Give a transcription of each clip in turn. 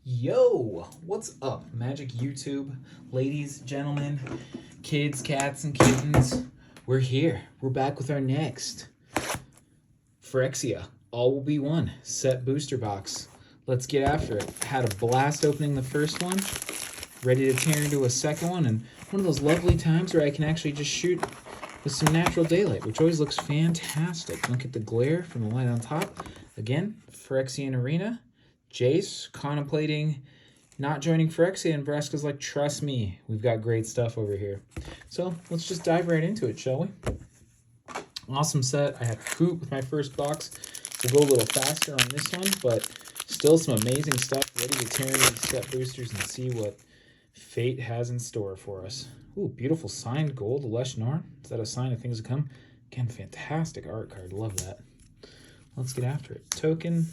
Yo, what's up, Magic YouTube? Ladies, gentlemen, kids, cats, and kittens. We're here. We're back with our next Phyrexia. All will be one. Set booster box. Let's get after it. Had a blast opening the first one. Ready to tear into a second one. And one of those lovely times where I can actually just shoot with some natural daylight, which always looks fantastic. Look at the glare from the light on top. Again, Phyrexian Arena. Jace contemplating not joining Phyrexia, and Vraska's like, trust me, we've got great stuff over here. So let's just dive right into it, shall we? Awesome set. I had Hoot with my first box. We'll go a little faster on this one, but still some amazing stuff. Ready to tear into these set boosters and see what fate has in store for us. Ooh, beautiful signed gold, Lesh Norn. Is that a sign of things to come? Again, fantastic art card. Love that. Let's get after it. Token,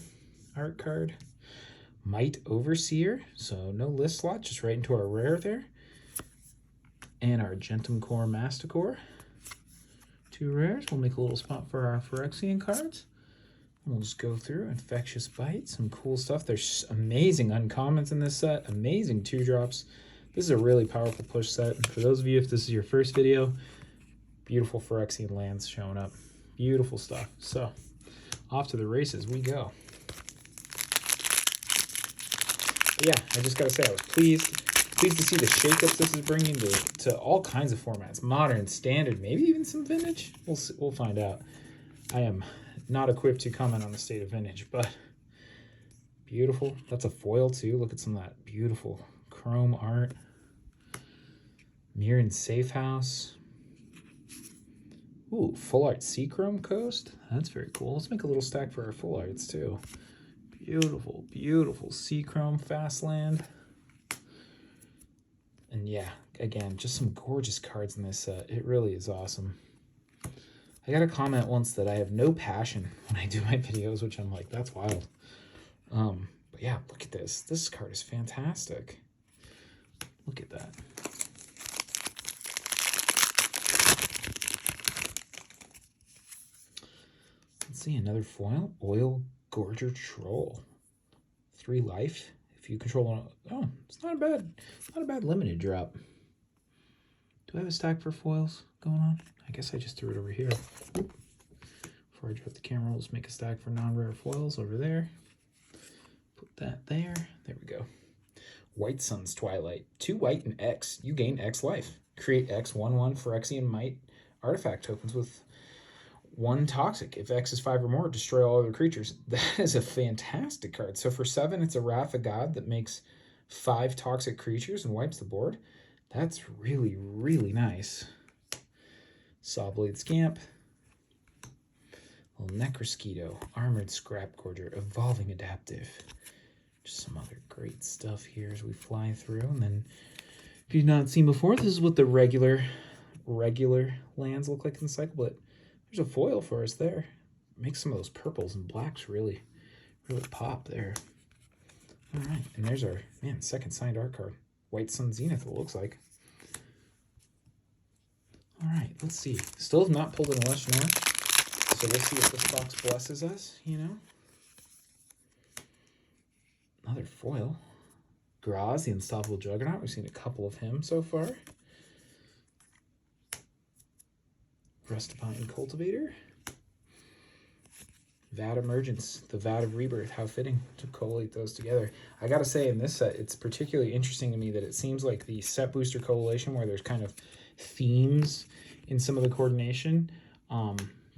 art card. Might Overseer, so no list slot, just right into our rare there. And our Gentum Core Masticore. Two rares. We'll make a little spot for our Phyrexian cards. And we'll just go through. Infectious Bite, some cool stuff. There's amazing uncommons in this set, amazing 2-drops. This is a really powerful push set. And for those of you, if this is your first video, beautiful Phyrexian lands showing up. Beautiful stuff. So, off to the races we go. Yeah, I just gotta say I was pleased to see the shakeups this is bringing to all kinds of formats, modern, standard, maybe even some vintage. We'll find out. I am not equipped to comment on the state of vintage, but beautiful. That's a foil too. Look at some of that beautiful chrome art. Mirren Safe House. Ooh, full art Seachrome Coast. That's very cool. Let's make a little stack for our full arts too. Beautiful, beautiful Seachrome Fastland. And yeah, again, just some gorgeous cards in this set. It really is awesome. I got a comment once that I have no passion when I do my videos, which I'm like, that's wild. But yeah, look at this. This card is fantastic. Look at that. Let's see, another foil. Oil Gorger Troll. 3 life. If you control one, oh, it's not a bad limited drop. Do I have a stack for foils going on? I guess I just threw it over here. Oop. Before I drop the camera, we'll just make a stack for non-rare foils over there. Put that there. There we go. White Sun's Twilight. 2 white and X. You gain X life. Create X 1/1 Phyrexian Might artifact tokens with 1 toxic. If X is 5 or more, destroy all other creatures. That is a fantastic card. So for 7, it's a Wrath of God that makes 5 toxic creatures and wipes the board. That's really, really nice. Sawblade Scamp. Little Necrosquito. Armored Scrap Gorger. Evolving Adaptive. Just some other great stuff here as we fly through. And then, if you've not seen before, this is what the regular lands look like in the cycle, but there's a foil for us there. Makes some of those purples and blacks really pop there. All right, and there's our, man, second signed art card. White Sun Zenith, it looks like. All right, let's see. Still have not pulled an Lesh Norn, so we'll see if this box blesses us, you know. Another foil. Graz, the Unstoppable Juggernaut. We've seen a couple of him so far. Rustipine Cultivator. Vat Emergence, the Vat of Rebirth. How fitting to collate those together. I gotta say, in this set, it's particularly interesting to me that it seems like the set booster collation, where there's kind of themes in some of the coordination,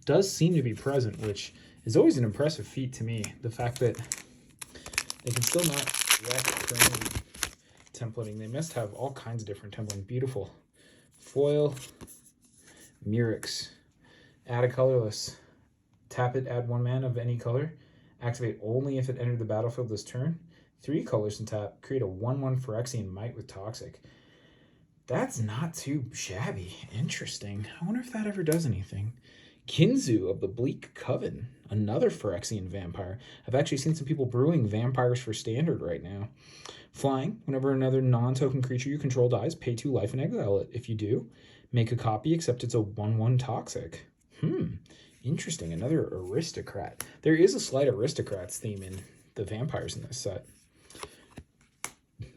does seem to be present, which is always an impressive feat to me. The fact that they can still not wreck current templating. They must have all kinds of different templating. Beautiful. Foil. Murix. Add a colorless. Tap it, add 1 mana of any color. Activate only if it entered the battlefield this turn. 3 colors and tap. Create a 1/1 Phyrexian Might with Toxic. That's not too shabby. Interesting. I wonder if that ever does anything. Kinzu of the Bleak Coven. Another Phyrexian vampire. I've actually seen some people brewing vampires for standard right now. Flying. Whenever another non-token creature you control dies, pay 2 life and exile it. If you do, make a copy, except it's a 1/1 toxic. Interesting. Another aristocrat. There is a slight aristocrats theme in the vampires in this set.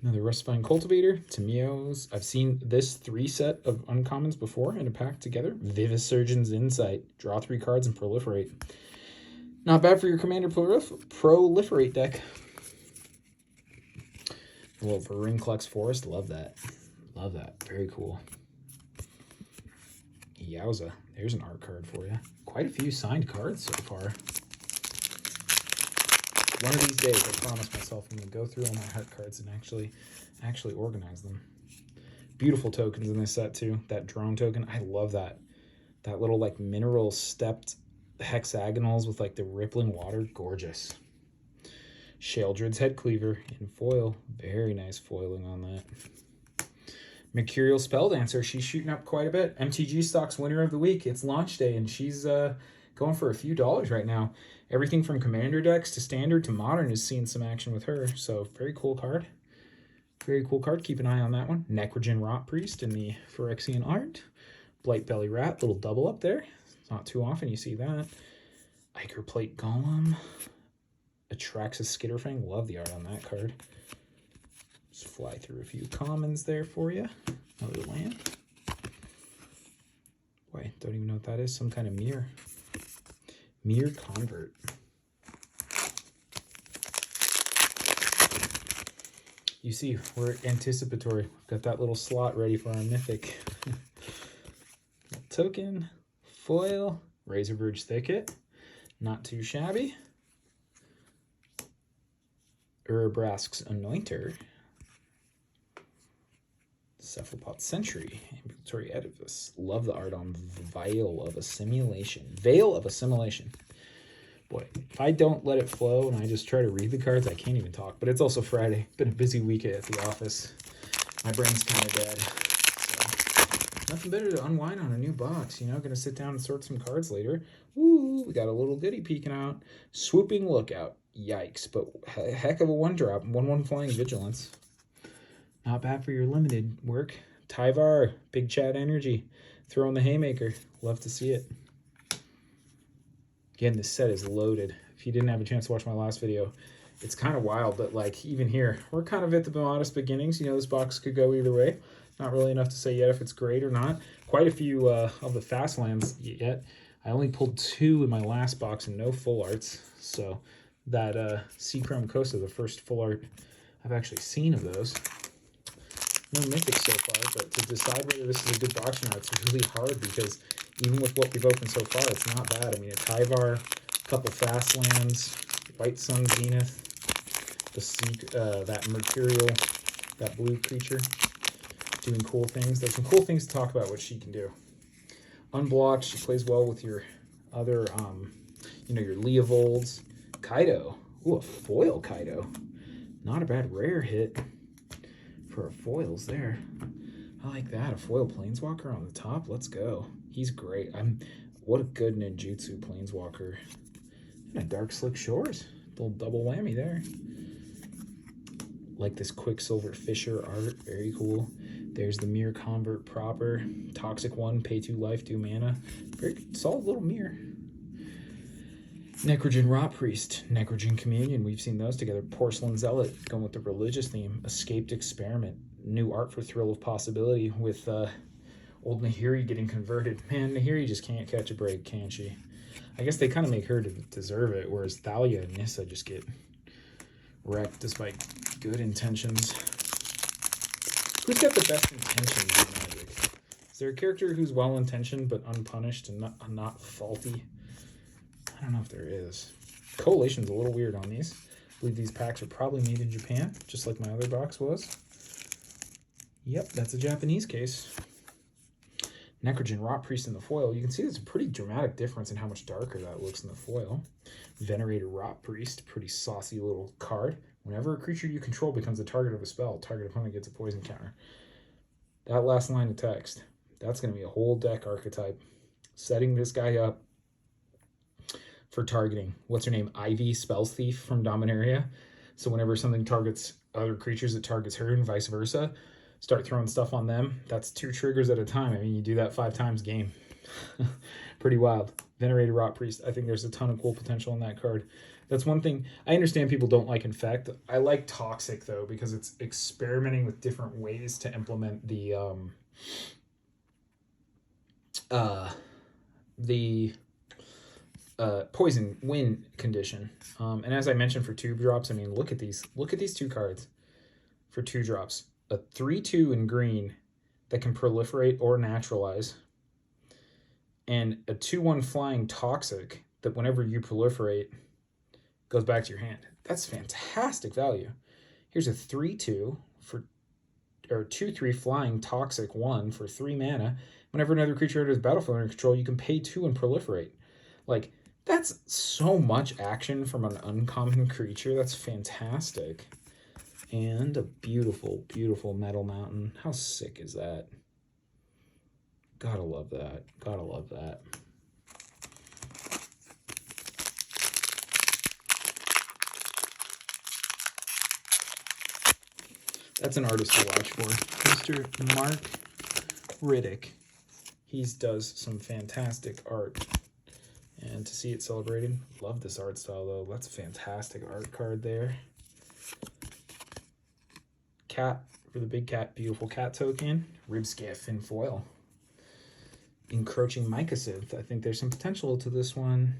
Another Rustifying Cultivator, Tamiyo's. I've seen this 3 set of uncommons before in a pack together. Vivisurgeon's Insight. Draw 3 cards and proliferate. Not bad for your Commander proliferate deck. A little Verinclex Forest. Love that. Love that. Very cool. Yowza. There's an art card for you. Quite a few signed cards so far. One of these days, I promise myself I'm going to go through all my heart cards and actually organize them. Beautiful tokens in this set too. That drone token, I love that. That little like mineral stepped hexagonals with like the rippling water, gorgeous. Sheldred's Head Cleaver in foil, very nice foiling on that. Mercurial Spelldancer, she's shooting up quite a bit. MTG Stock's winner of the week. It's launch day and she's going for a few dollars right now. Everything from Commander decks to Standard to Modern is seeing some action with her. So very cool card. Very cool card. Keep an eye on that one. Necrogen Rot Priest in the Phyrexian art. Blight Belly Rat, little double up there. Not too often you see that. Ichor Plate Golem. Atraxas Skitterfang. Love the art on that card. Just fly through a few commons there for you. Another land. Boy, don't even know what that is. Some kind of mirror. Mirror Convert. You see, we're anticipatory. We've got that little slot ready for our mythic. Token, foil, Razorverge Thicket. Not too shabby. Urabrask's Anointer. Cephalopod Sentry, Ambulatory Edifice. Love the art on Veil of Assimilation. Veil of Assimilation. Boy, if I don't let it flow and I just try to read the cards, I can't even talk. But it's also Friday. Been a busy week at the office. My brain's kind of dead. So, nothing better to unwind on a new box. You know, gonna sit down and sort some cards later. Ooh, we got a little goodie peeking out. Swooping Lookout. Yikes, but heck of a 1-drop. 1/1 Flying Vigilance. Not bad for your limited work. Tyvar, Big Chat Energy. Throwing the haymaker. Love to see it. Again, this set is loaded. If you didn't have a chance to watch my last video, it's kind of wild, but like even here, we're kind of at the modest beginnings. You know, this box could go either way. Not really enough to say yet if it's great or not. Quite a few of the fast lands yet. I only pulled 2 in my last box and no full arts. So that Seachrome Costa, the first full art I've actually seen of those. No mythics so far, but to decide whether this is a good box or not, it's really hard because even with what we've opened so far, it's not bad. I mean, a Tyvar, a couple fast lands, White Sun Zenith, that Mercurial, that blue creature, doing cool things. There's some cool things to talk about what she can do. Unblocked, she plays well with your other, you know, your Leovolds. Kaido, ooh, a foil Kaido. Not a bad rare hit for our foils there. I like that. A foil Planeswalker on the top. Let's go. He's great. What a good ninjutsu Planeswalker. And a Dark Slick Shores. Little double whammy there. Like this Quicksilver Fisher art. Very cool. There's the Mirror Convert proper. Toxic 1, pay 2 life, 2 mana. Very solid little mirror. Necrogen Rot Priest, Necrogen Communion, we've seen those together. Porcelain Zealot, going with the religious theme. Escaped Experiment, new art for Thrill of Possibility with old Nahiri getting converted. Man, Nahiri just can't catch a break, can she? I guess they kind of make her to deserve it, whereas Thalia and Nissa just get wrecked despite good intentions. Who's got the best intentions in Magic? Is there a character who's well-intentioned but unpunished and not faulty? I don't know if there is. Coalition's a little weird on these. I believe these packs are probably made in Japan, just like my other box was. Yep, that's a Japanese case. Necrogen Rot Priest in the foil. You can see there's a pretty dramatic difference in how much darker that looks in the foil. Venerated Rot Priest, pretty saucy little card. Whenever a creature you control becomes the target of a spell, target opponent gets a poison counter. That last line of text, that's going to be a whole deck archetype. Setting this guy up for targeting. What's her name? Ivy, Spells Thief from Dominaria. So whenever something targets other creatures, it targets her and vice versa. Start throwing stuff on them. That's 2 triggers at a time. I mean, you do that 5 times game. Pretty wild. Venerated Rot Priest. I think there's a ton of cool potential in that card. That's one thing. I understand people don't like Infect. I like Toxic, though, because it's experimenting with different ways to implement uh, the poison win condition. And as I mentioned for 2-drops, I mean, look at these. Look at these 2 cards for 2 drops. A 3/2 in green that can proliferate or naturalize, and a 2/1 flying Toxic that whenever you proliferate goes back to your hand. That's fantastic value. Here's a 3/2 for, or 2/3 flying Toxic 1 for 3 mana. Whenever another creature enters the battlefield under control, you can pay 2 and proliferate. Like, that's so much action from an uncommon creature. That's fantastic. And a beautiful, beautiful Metal Mountain. How sick is that? Gotta love that. Gotta love that. That's an artist to watch for. Mr. Mark Riddick. He does some fantastic art. And to see it celebrated, love this art style though. That's a fantastic art card there. Cat for the big cat, beautiful cat token. Ribscaff in foil. Encroaching Mycosynth. I think there's some potential to this one.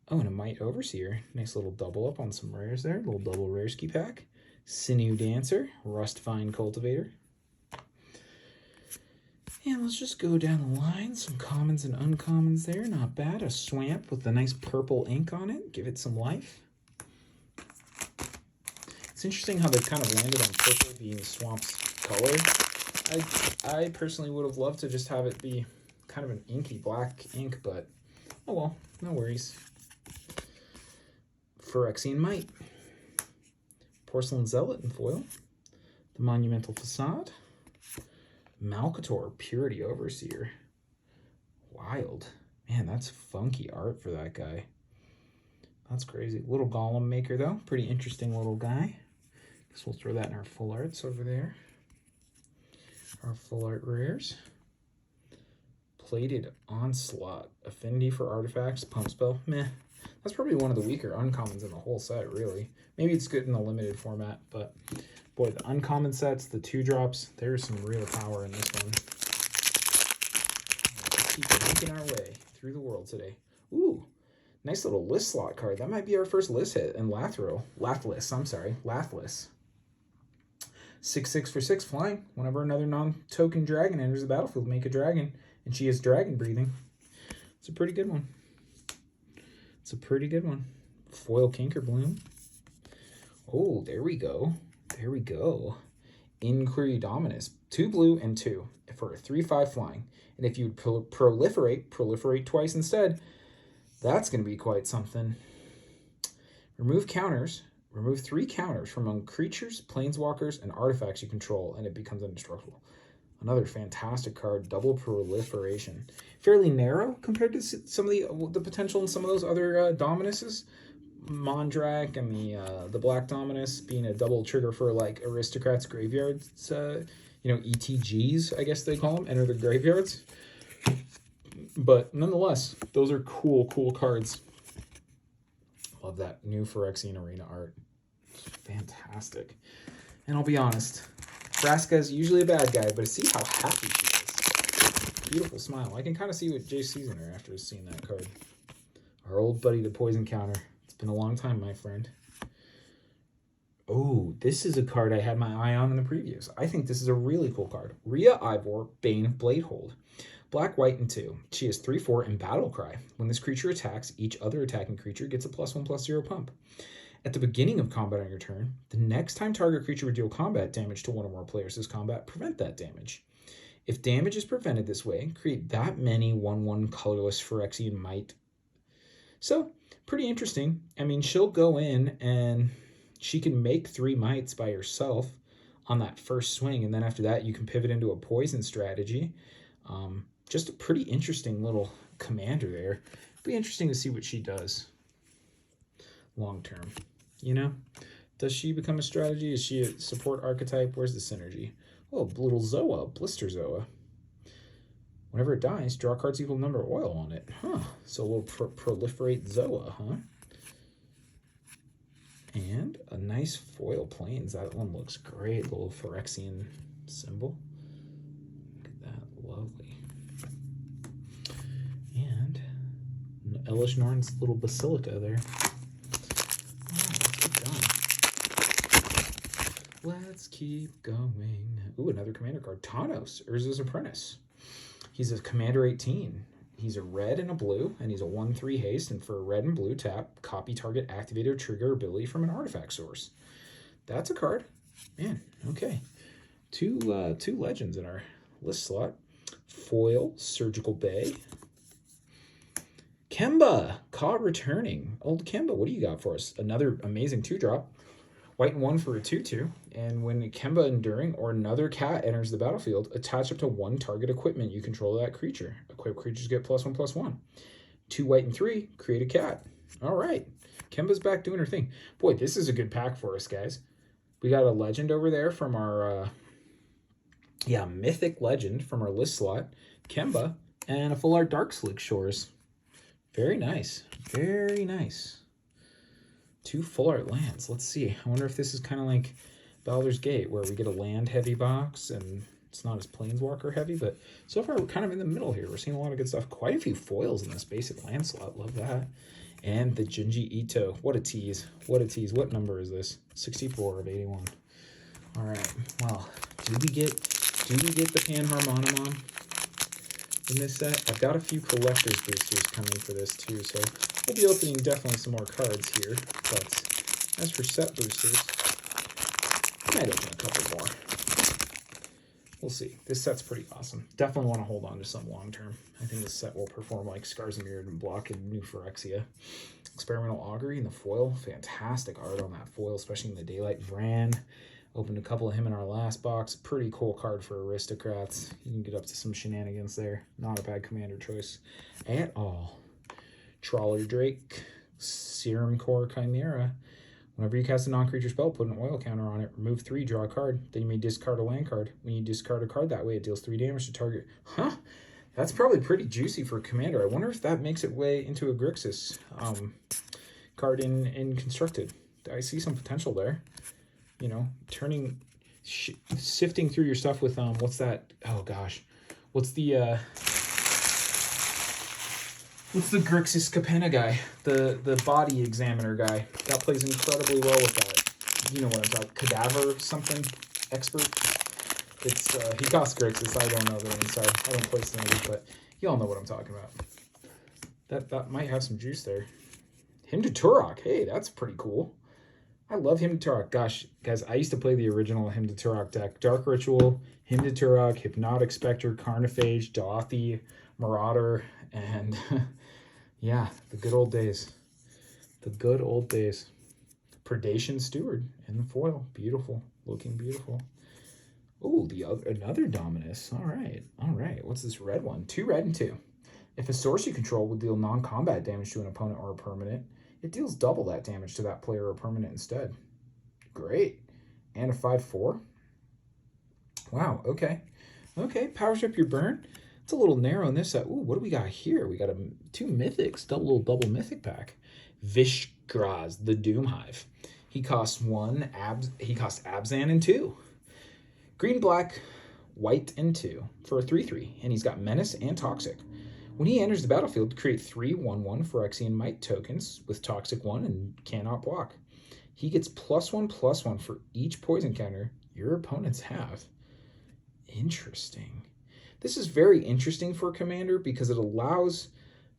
Oh, and a Might Overseer. Nice little double up on some rares there. Little double rare ski pack. Sinew Dancer. Rustvine Cultivator. And let's just go down the line. Some commons and uncommons there. Not bad. A Swamp with the nice purple ink on it. Give it some life. It's interesting how they've kind of landed on purple being Swamp's color. I personally would have loved to just have it be kind of an inky black ink, but oh well, no worries. Phyrexian Might. Porcelain Zealot in foil. The Monumental Facade. Malcator, Purity Overseer. Wild. Man, that's funky art for that guy. That's crazy. Little Golem Maker, though. Pretty interesting little guy. Guess we'll throw that in our full arts over there. Our full art rares. Plated Onslaught. Affinity for Artifacts. Pump Spell. Meh. That's probably one of the weaker uncommons in the whole set, really. Maybe it's good in the limited format, but boy, the uncommon sets, the 2-drops, there's some real power in this one. Let's keep making our way through the world today. Ooh, nice little list slot card. That might be our first list hit. And Lathliss, I'm sorry, Lathliss. 6/6 for 6 flying. Whenever another non-token dragon enters the battlefield, make a dragon, and she has dragon breathing. It's a pretty good one. It's a pretty good one. Foil Kinkerbloom. Oh, there we go. There we go. Inquiry Dominus. 2 blue and 2 for a 3/5 flying. And if you proliferate twice instead, that's going to be quite something. Remove counters. Remove 3 counters from among creatures, planeswalkers, and artifacts you control, and it becomes indestructible. Another fantastic card, double proliferation. Fairly narrow compared to some of the potential in some of those other Dominuses. Mondrak and the Black Dominus being a double trigger for like aristocrats' graveyards. ETGs, I guess they call them, enter the graveyards. But nonetheless, those are cool cards. Love that new Phyrexian Arena art. Fantastic. And I'll be honest, Vraska's usually a bad guy, but see how happy she is. Beautiful smile. I can kind of see what Jay Seasoner after seeing that card. Our old buddy, the Poison Counter. It's been a long time, my friend. Oh, this is a card I had my eye on in the previews. I think this is a really cool card. Rhea Ivor, Bane of Bladehold. Black, white, and 2. She has 3/4 and Battle Cry. When this creature attacks, each other attacking creature gets a +1/+0 pump. At the beginning of combat on your turn, the next time target creature would deal combat damage to one or more players this combat, prevent that damage. If damage is prevented this way, create that many 1/1 colorless Phyrexian Might. So, pretty interesting. I mean, she'll go in and she can make 3 mites by herself on that first swing, and then after that you can pivot into a poison strategy. Just a pretty interesting little commander there. Be interesting to see what she does long term. Does she become a strategy? Is she a support archetype? Where's the synergy? Oh, little Zoa, Blister Zoa. Whenever it dies, draw cards equal number of oil on it. Huh. So we'll proliferate Zoa, huh? And a nice foil plains. That one looks great. Little Phyrexian symbol. Look at that. Lovely. And Elish Norn's little basilica there. Let's keep going. Ooh, another commander card. Thanos, Urza's Apprentice. He's a commander 18. He's a red and a blue, and he's a 1/3 haste. And for a red and blue tap, copy target activator trigger ability from an artifact source. That's a card. Man, okay. Two legends in our list slot. Foil, Surgical Bay. Kemba, caught returning. Old Kemba, what do you got for us? Another amazing 2-drop. White and 1 for a 2/2. And when Kemba Enduring or another cat enters the battlefield, attach up to 1 target equipment you control that creature. Equipped creatures get +1/+1. 2 white and 3, create a cat. All right. Kemba's back doing her thing. Boy, this is a good pack for us, guys. We got a legend over there from our, mythic legend from our list slot. Kemba, and a full art Dark Slick Shores. Very nice. Very nice. 2 full art lands. Let's see. I wonder if this is kind of like Baldur's Gate, where we get a land heavy box and it's not as planeswalker heavy, but so far we're kind of in the middle here. We're seeing a lot of good stuff. Quite a few foils in this basic land slot. Love that. And the Junji Ito. What a tease. What a tease. What number is this? 64 of 81. All right. Well, do we get the Panharmonomon in this set? I've got a few collector's boosters coming for this too, so we'll be opening definitely some more cards here. But as for set boosters, I might open a couple more. We'll see. This set's pretty awesome. Definitely want to hold on to some long term. I think this set will perform like Scars and Mirrored and Block and New Phyrexia. Experimental Augury in the foil. Fantastic art on that foil, especially in the Daylight. Vran. Opened a couple of him in our last box. Pretty cool card for Aristocrats. You can get up to some shenanigans there. Not a bad commander choice at all. Trawler Drake. Serum Core Chimera. Whenever you cast a non-creature spell, put an oil counter on it. Remove 3, draw a card. Then you may discard a land card. When you discard a card that way, it deals 3 damage to target. Huh? That's probably pretty juicy for a commander. I wonder if that makes it way into a Grixis card in Constructed. I see some potential there. You know, sifting through your stuff with, what's that? Oh, gosh. What's the Grixis Capenna guy? The body examiner guy. That plays incredibly well with that. You know what I'm talking about. Cadaver something? Expert? It's, he costs Grixis. I don't know the name. Sorry. I don't play standard, but you all know what I'm talking about. That might have some juice there. Hymn to Turok. Hey, that's pretty cool. I love Hymn to Turok. Gosh, guys, I used to play the original Hymn to Turok deck. Dark Ritual, Hymn to Turok, Hypnotic Spectre, Carnophage, Daothi, Marauder, and yeah, the good old days. The good old days. Predation Steward in the foil. Beautiful. Looking beautiful. Oh, another Dominus. All right. All right. What's this red one? 2 red and 2. If a source you control will deal non-combat damage to an opponent or a permanent, it deals double that damage to that player or permanent instead. Great. And a 5/4. Wow, okay. Okay, powers up your burn. It's a little narrow in this set. Ooh, what do we got here? We got 2 mythics, double mythic pack. Vishgraz, the Doomhive. He costs Abzan and 2. Green, black, white, and 2 for a 3/3. And he's got Menace and Toxic. When he enters the battlefield, create 3 1/1 Phyrexian Might tokens with Toxic 1 and cannot block. He gets +1/+1 for each poison counter your opponents have. Interesting. This is very interesting for a commander because it allows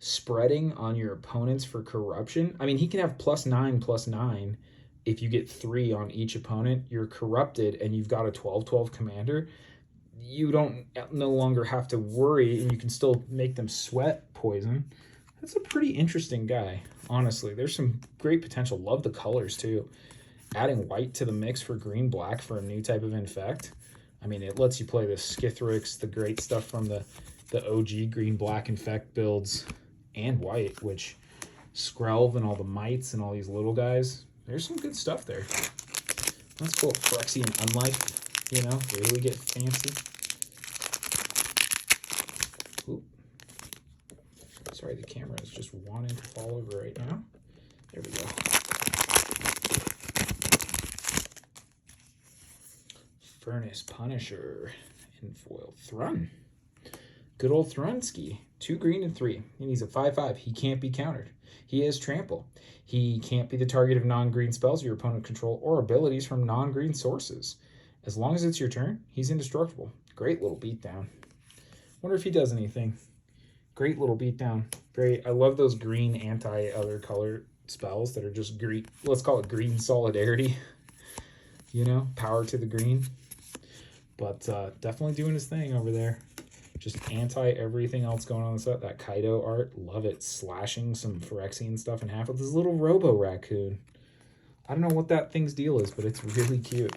spreading on your opponents for corruption. I mean, he can have +9/+9 if you get 3 on each opponent. You're corrupted and you've got a 12/12 commander. You no longer have to worry, and you can still make them sweat poison. That's a pretty interesting guy, honestly. There's some great potential. Love the colors, too. Adding white to the mix for green-black for a new type of infect. I mean, it lets you play the Skithrix, the great stuff from the OG green-black infect builds, and white, which Skrelv and all the mites and all these little guys. There's some good stuff there. Let's pull up Phyrexia and Unlife, you know, really get fancy. Ooh. Sorry, the camera is just wanting to fall over right now. There we go. Furnace Punisher in foil. Thrun. Good old Thrunski. 2 green and 3. And he's a 5/5. He can't be countered. He has trample. He can't be the target of non-green spells your opponent control or abilities from non-green sources. As long as it's your turn, he's indestructible. Great little beatdown. Wonder if he does anything. Great little beatdown. I love those green anti-other color spells that are just green. Let's call it green solidarity. You know, power to the green. But definitely doing his thing over there. Just anti everything else going on in the set. That Kaido art, love it. Slashing some Phyrexian stuff in half with this little Robo Raccoon. I don't know what that thing's deal is, but it's really cute.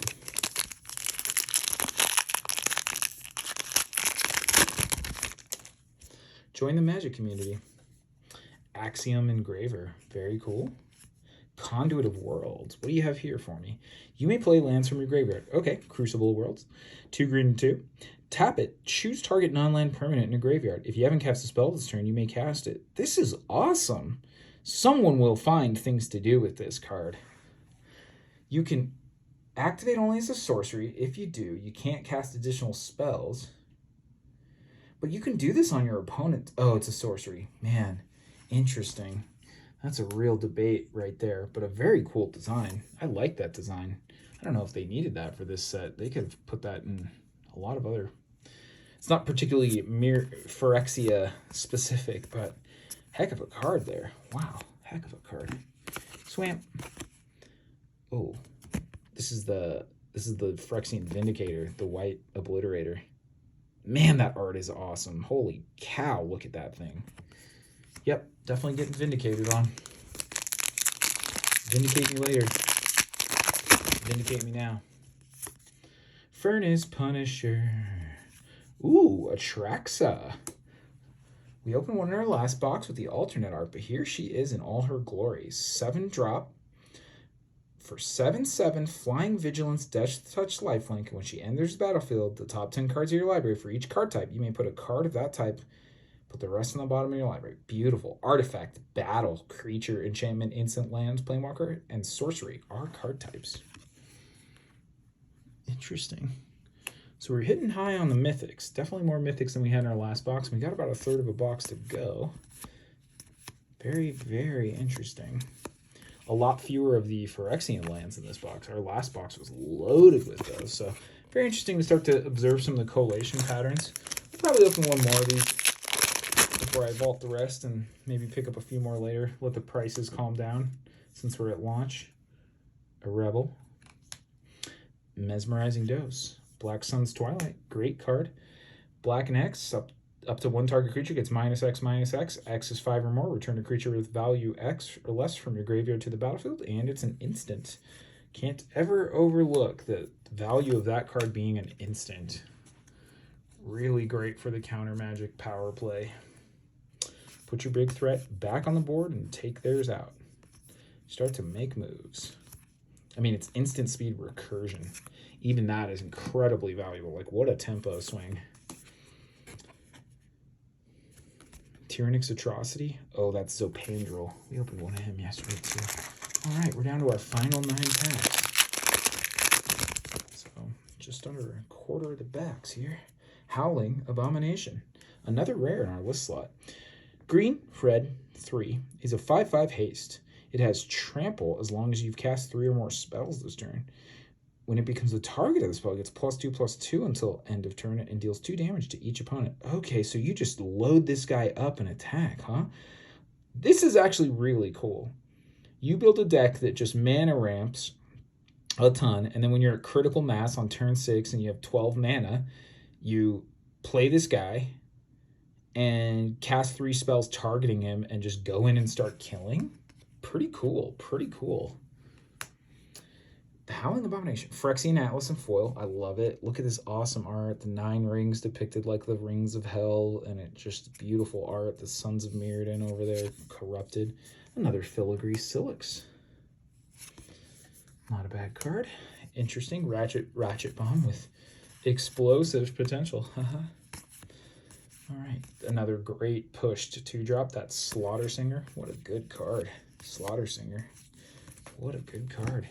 Join the Magic community. Axiom Engraver, very cool. Conduit of Worlds, what do you have here for me? You may play lands from your graveyard. Okay, Crucible of Worlds. 2 green and 2. Tap it. Choose target non-land permanent in a graveyard. If you haven't cast a spell this turn, you may cast it. This is awesome. Someone will find things to do with this card. You can activate only as a sorcery. If you do, you can't cast additional spells. But you can do this on your opponent. Oh, it's a sorcery. Man, interesting. That's a real debate right there, but a very cool design. I like that design. I don't know if they needed that for this set. They could have put that in a lot of other... It's not particularly Phyrexia specific, but heck of a card there. Wow, heck of a card. Swamp. Oh, this is the Phyrexian Vindicator, the white obliterator. Man, that art is awesome. Holy cow, look at that thing. Yep, definitely getting vindicated on. Vindicate me later. Vindicate me now. Furnace Punisher. Ooh, Atraxa. We opened one in our last box with the alternate art, but here she is in all her glory. 7-drop for 7/7 Flying Vigilance Death Touch Lifelink. When she enters the battlefield, the top 10 cards of your library, for each card type, you may put a card of that type. Put the rest on the bottom of your library. Beautiful. Artifact, battle, creature, enchantment, instant, lands, planeswalker, and sorcery are card types. Interesting. So we're hitting high on the mythics. Definitely more mythics than we had in our last box. We got about 1/3 of a box to go. Very, very interesting. A lot fewer of the Phyrexian lands in this box. Our last box was loaded with those. So very interesting to start to observe some of the collation patterns. I'll probably open one more of these before I vault the rest and maybe pick up a few more later. Let the prices calm down since we're at launch. A Rebel. Mesmerizing Dose. Black Sun's Twilight. Great card. Black and X. Up to 1 target creature gets -X/-X. X is 5 or more. Return a creature with value X or less from your graveyard to the battlefield. And it's an instant. Can't ever overlook the value of that card being an instant. Really great for the counter magic power play. Put your big threat back on the board and take theirs out. Start to make moves. I mean, it's instant speed recursion. Even that is incredibly valuable. Like, what a tempo swing. Tyrannix Atrocity. Oh, that's Zopandrel. We opened one of him yesterday, too. All right, we're down to our final 9 packs. So, just under 1/4 of the backs here. Howling Abomination. Another rare in our list slot. Green, red, 3 is a 5/5 haste. It has trample as long as you've cast 3 or more spells this turn. When it becomes the target of the spell, it gets +2/+2 until end of turn and deals 2 damage to each opponent. Okay, so you just load this guy up and attack, huh? This is actually really cool. You build a deck that just mana ramps a ton, and then when you're at critical mass on turn 6 and you have 12 mana, you play this guy and cast 3 spells targeting him and just go in and start killing. Pretty cool, pretty cool. The Howling Abomination. Phyrexian Atlas and foil. I love it. Look at this awesome art. The 9 rings depicted like the rings of hell, and it just beautiful art. The Sons of Mirrodin over there, corrupted. Another Filigree Silix. Not a bad card. Interesting. Ratchet Bomb with explosive potential. All right. Another great pushed 2-drop. That's Slaughter Singer. What a good card. Slaughter Singer. What a good card.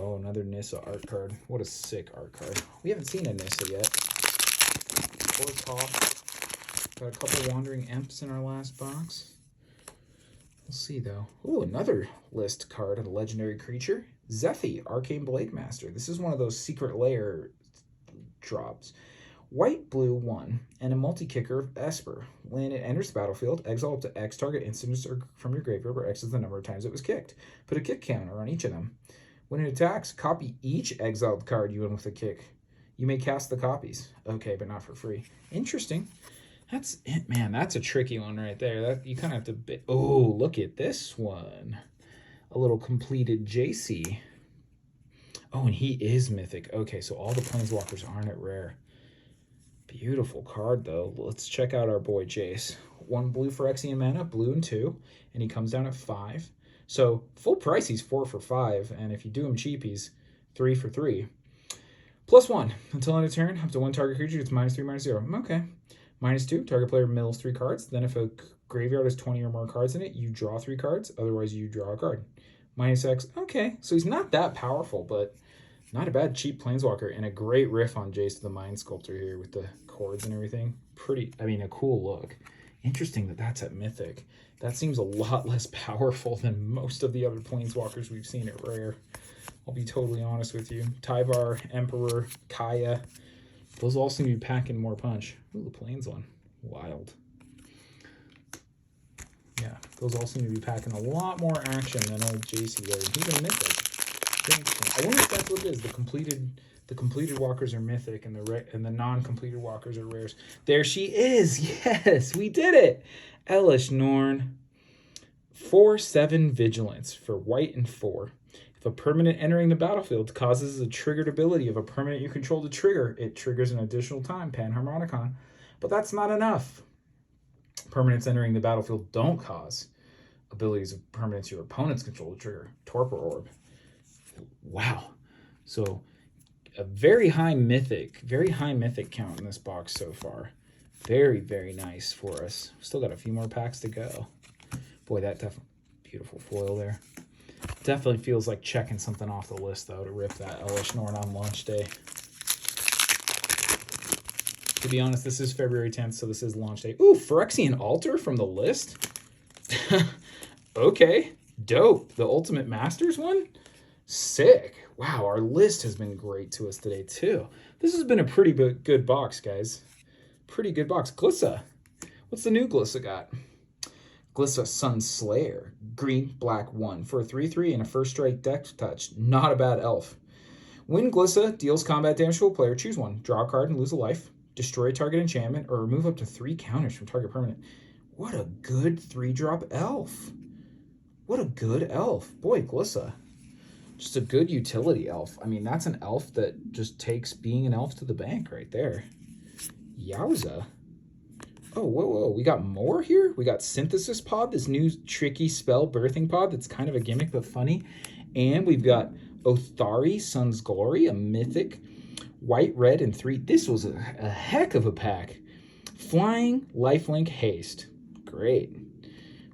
Oh, another Nissa art card. What a sick art card. We haven't seen a Nissa yet. Or Toph. Got a couple Wandering Imps in our last box. We'll see, though. Ooh, another list card of a legendary creature. Zephy, Arcane Blade Master. This is one of those secret layer drops. White, blue, 1, and a multi-kicker of Esper. When it enters the battlefield, exile up to X target instants from your graveyard, where X is the number of times it was kicked. Put a kick counter on each of them. When it attacks, copy each exiled card you win with a kick. You may cast the copies. Okay, but not for free. Interesting. That's it, man. That's a tricky one right there. That you kind of have to... Oh, look at this one. A little completed JC. Oh, and he is mythic. Okay, so all the Planeswalkers aren't at rare. Beautiful card, though. Let's check out our boy Jace. 1 blue Phyrexian mana, blue and 2, and he comes down at 5. So full price, he's 4 for 5, and if you do him cheap, he's 3 for 3. +1 until end of turn, up to 1 target creature, it's -3/-0. Okay. -2, target player mills 3 cards. Then if a graveyard has 20 or more cards in it, you draw 3 cards. Otherwise, you draw a card. -X. Okay, so he's not that powerful, but not a bad cheap Planeswalker, and a great riff on Jace the Mind Sculptor here with the chords and everything. Pretty, I mean, a cool look. Interesting that that's at Mythic. That seems a lot less powerful than most of the other Planeswalkers we've seen at Rare. I'll be totally honest with you. Tyvar, Emperor, Kaya, those all seem to be packing more punch. Ooh, the Plains one. Wild. Yeah, those all seem to be packing a lot more action than old JC there. He's a Mythic. I wonder if that's what it is. The completed walkers are mythic, and the non-completed walkers are rares. There she is. Yes, we did it. Elish Norn. 4/7 vigilance for white and 4. If a permanent entering the battlefield causes a triggered ability of a permanent you control to trigger, it triggers an additional time, Panharmonicon. But that's not enough. Permanents entering the battlefield don't cause abilities of permanents your opponents control to trigger, Torpor Orb. Wow. So a very high mythic count in this box so far. Very, very nice for us. Still got a few more packs to go. Boy, that definitely beautiful foil there. Definitely feels like checking something off the list, though, to rip that Elish Norn on launch day. To be honest, this is February 10th, so this is launch day. Ooh, Phyrexian Altar from the list? Okay, dope. The Ultimate Masters one? Sick. Wow, our list has been great to us today, too. This has been a pretty good box, guys. Pretty good box. Glissa. What's the new Glissa got? Glissa Sunslayer. Green, black, 1. For a 3/3 and a first strike deck touch. Not a bad elf. When Glissa deals combat damage to a player, choose one. Draw a card and lose a life. Destroy a target enchantment or remove up to 3 counters from target permanent. What a good 3-drop elf. What a good elf. Boy, Glissa. Just a good utility elf. I mean, that's an elf that just takes being an elf to the bank right there. Yowza. Oh, whoa. We got more here? We got Synthesis Pod, this new tricky spell birthing pod that's kind of a gimmick but funny. And we've got Othari, Sun's Glory, a mythic. White, red, and 3. This was a heck of a pack. Flying, lifelink, haste. Great.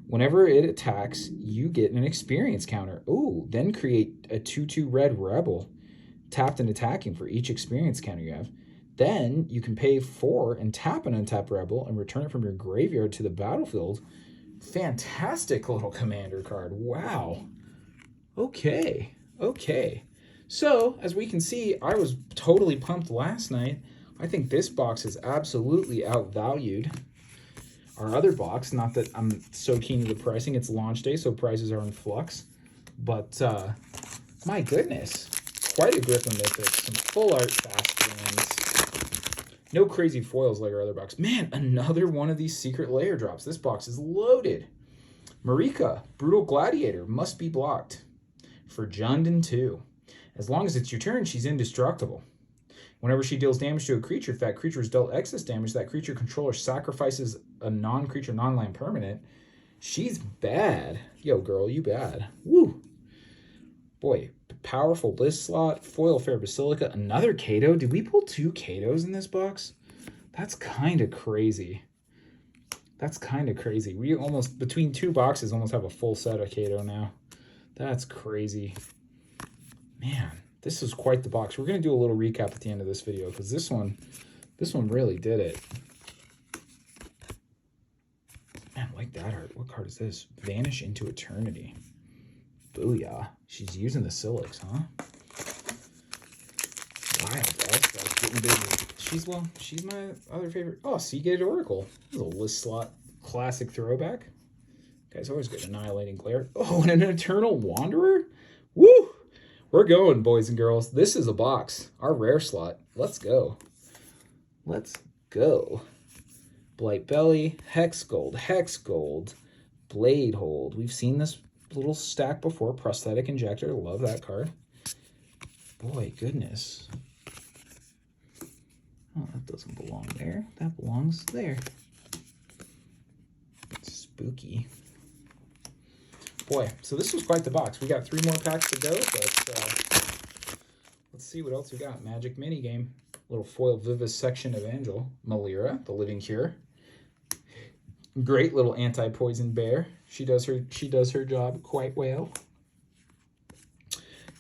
Whenever it attacks, you get an experience counter. Ooh, then create a 2/2 red rebel. Tapped and attacking for each experience counter you have. Then you can pay 4 and tap an untapped rebel and return it from your graveyard to the battlefield. Fantastic little commander card. Wow. Okay. So, as we can see, I was totally pumped last night. I think this box is absolutely outvalued our other box. Not that I'm so keen to the pricing. It's launch day, so prices are in flux. But, my goodness. Quite a grip of mythics. Some full art fast lands. No crazy foils like our other box. Man, another one of these secret layer drops. This box is loaded. Marika, Brutal Gladiator, must be blocked. For Jundin 2. As long as it's your turn, she's indestructible. Whenever she deals damage to a creature, if that creature is dealt excess damage, that creature controller sacrifices a non-creature, non-land permanent. She's bad. Yo, girl, you bad. Woo. Boy, powerful list slot, foil fair basilica, another Kato. Did we pull 2 Katos in this box? That's kind of crazy. We almost, between 2 boxes, almost have a full set of Kato now. That's crazy. Man, this is quite the box. We're going to do a little recap at the end of this video because this one really did it. Man, I like that art. What card is this? Vanish into Eternity. Booyah. She's using the Silix, huh? Wild. Elspeth's getting busy. She's my other favorite. Oh, Seagate Oracle. This is a list slot classic throwback. Guys always get Annihilating Glare. Oh, and an Eternal Wanderer? Woo! We're going, boys and girls. This is a box. Our rare slot. Let's go. Let's go. Blight Belly, Hex Gold, Blade Hold. We've seen this little stack before. Prosthetic Injector. Love that card. Boy, goodness. Oh, that doesn't belong there. That belongs there. Spooky. Boy, so this was quite the box. We got 3 more packs to go, but let's see what else we got. Magic Minigame. Little foil Vivisection Evangel. Malira, the Living Cure. Great little anti-poison bear. She does her job quite well.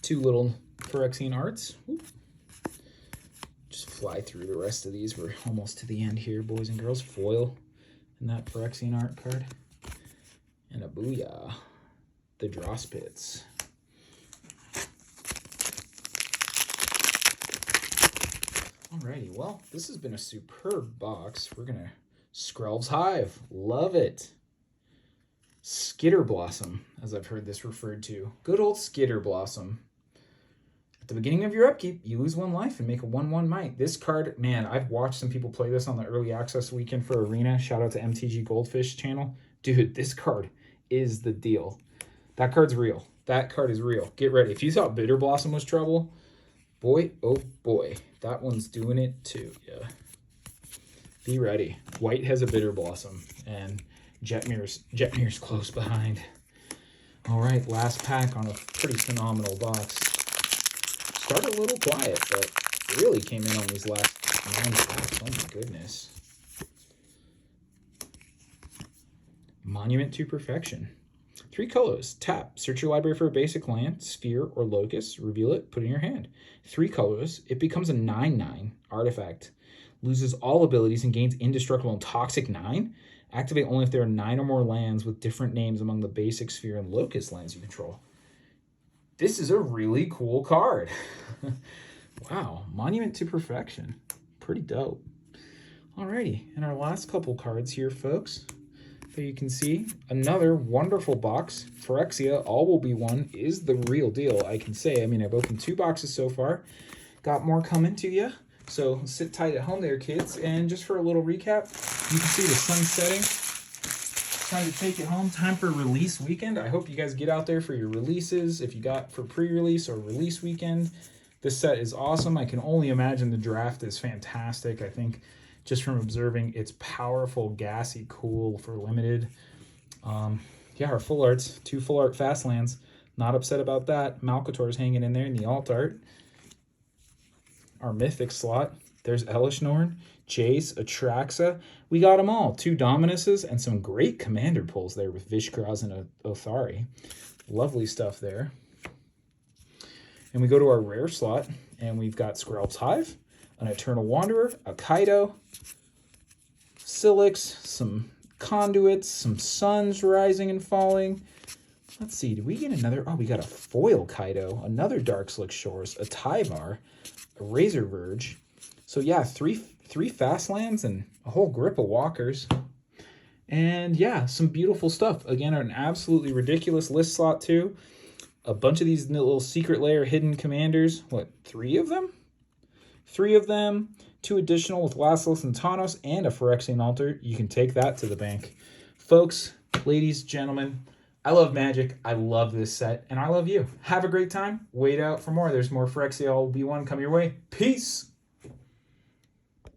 2 little Phyrexian arts. Ooh. Just fly through the rest of these. We're almost to the end here, boys and girls. Foil and that Phyrexian art card. And a Booyah. The Dross Pits. Alrighty, well, this has been a superb box. We're gonna Skrelv's Hive. Love it. Skitter Blossom, as I've heard this referred to. Good old Skitter Blossom. At the beginning of your upkeep, you lose 1 life and make a 1/1 might. This card, man, I've watched some people play this on the early access weekend for Arena. Shout out to MTG Goldfish channel. Dude, this card is the deal. That card's real. That card is real. Get ready. If you thought Bitter Blossom was trouble, boy, oh boy, that one's doing it too. Yeah. Be ready. White has a Bitter Blossom, and Jetmir's close behind. All right, last pack on a pretty phenomenal box. Started a little quiet, but really came in on these last 9 packs. Oh my goodness. Monument to Perfection. 3 colors. Tap. Search your library for a basic land, sphere, or locust. Reveal it. Put it in your hand. 3 colors. It becomes a 9/9 artifact. Loses all abilities and gains indestructible and toxic 9. Activate only if there are 9 or more lands with different names among the basic, sphere, and locust lands you control. This is a really cool card. Wow. Monument to Perfection. Pretty dope. Alrighty. And our last couple cards here, folks. There you can see another wonderful box. Phyrexia, all will be one, is the real deal, I can say. I mean, I've opened 2 boxes so far. Got more coming to you. So sit tight at home there, kids. And just for a little recap, you can see the sun setting. Time to take it home. Time for release weekend. I hope you guys get out there for your releases. If you got for pre-release or release weekend, this set is awesome. I can only imagine the draft is fantastic. I think just from observing, it's powerful, gassy, cool for limited. Yeah, our full arts, 2 full art fast lands. Not upset about that. Malcator's hanging in there in the alt art. Our mythic slot. There's Elishnorn, Jace, Atraxa. We got them all. 2 Dominuses and some great commander pulls there with Vishkraz and Othari. Lovely stuff there. And we go to our rare slot, and we've got Skrelv's Hive, an Eternal Wanderer, a Kaido, Silix, some Conduits, some Suns rising and falling. Let's see, did we get another? Oh, we got a foil Kaido, another Darkslick Shores, a Tyvar, a Razor Verge. So yeah, three fast lands and a whole grip of walkers. And yeah, some beautiful stuff. Again, an absolutely ridiculous list slot too. A bunch of these little secret layer hidden commanders. What, 3 of them? 3 of them. 2 additional with Laslos and Taunos and a Phyrexian Altar. You can take that to the bank. Folks, ladies, gentlemen, I love Magic. I love this set. And I love you. Have a great time. Wait out for more. There's more Phyrexia All-Be-One coming your way. Peace!